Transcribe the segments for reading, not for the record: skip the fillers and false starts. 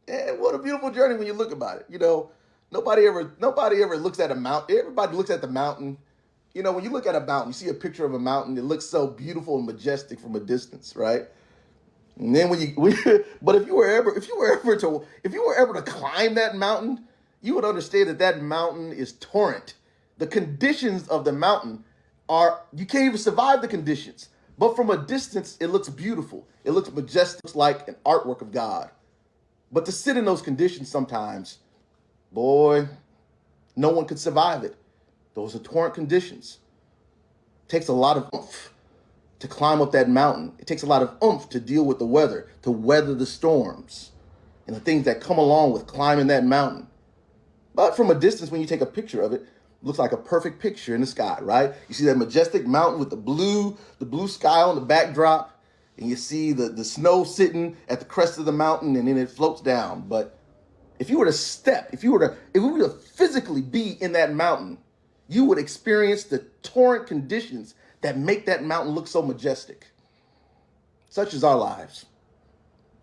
And what a beautiful journey when you look about it. Nobody ever looks at a mountain. Everybody looks at the mountain. When you look at a mountain, you see a picture of a mountain. It looks so beautiful and majestic from a distance, right? And then but if you were ever to climb that mountain, you would understand that that mountain is torrent. The conditions of the mountain are you can't even survive the conditions. But from a distance, it looks beautiful. It looks majestic, looks like an artwork of God. But to sit in those conditions sometimes, boy, no one could survive it. Those are torrent conditions. It takes a lot of oomph to climb up that mountain. It takes a lot of oomph to deal with the weather, to weather the storms and the things that come along with climbing that mountain. But from a distance, when you take a picture of it, it looks like a perfect picture in the sky, right? You see that majestic mountain with the blue sky on the backdrop, and you see the snow sitting at the crest of the mountain, and then it floats down. But if you were to step, if we were to physically be in that mountain, you would experience the torrent conditions that make that mountain look so majestic. Such is our lives.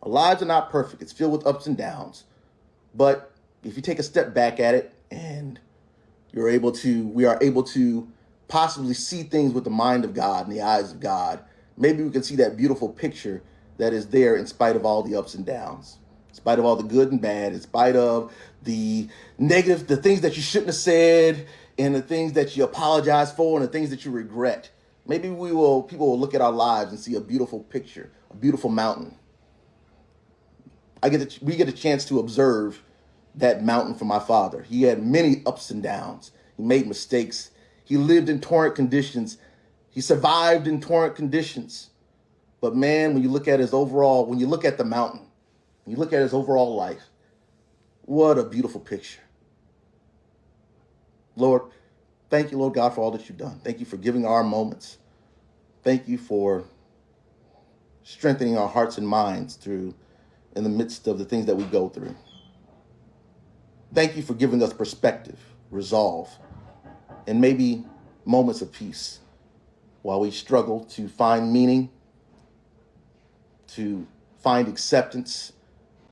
Our lives are not perfect. It's filled with ups and downs. But if you take a step back at it and we are able to possibly see things with the mind of God and the eyes of God, maybe we can see that beautiful picture that is there in spite of all the ups and downs, in spite of all the good and bad, in spite of the negative, the things that you shouldn't have said, and the things that you apologize for, and the things that you regret. Maybe people will look at our lives and see a beautiful picture, a beautiful mountain. We get a chance to observe that mountain from my father. He had many ups and downs. He made mistakes. He lived in torrent conditions. He survived in torrent conditions. But man, when you look at the mountain, when you look at his overall life, what a beautiful picture. Lord, thank you, Lord God, for all that you've done. Thank you for giving our moments. Thank you for strengthening our hearts and minds in the midst of the things that we go through. Thank you for giving us perspective, resolve, and maybe moments of peace while we struggle to find meaning, to find acceptance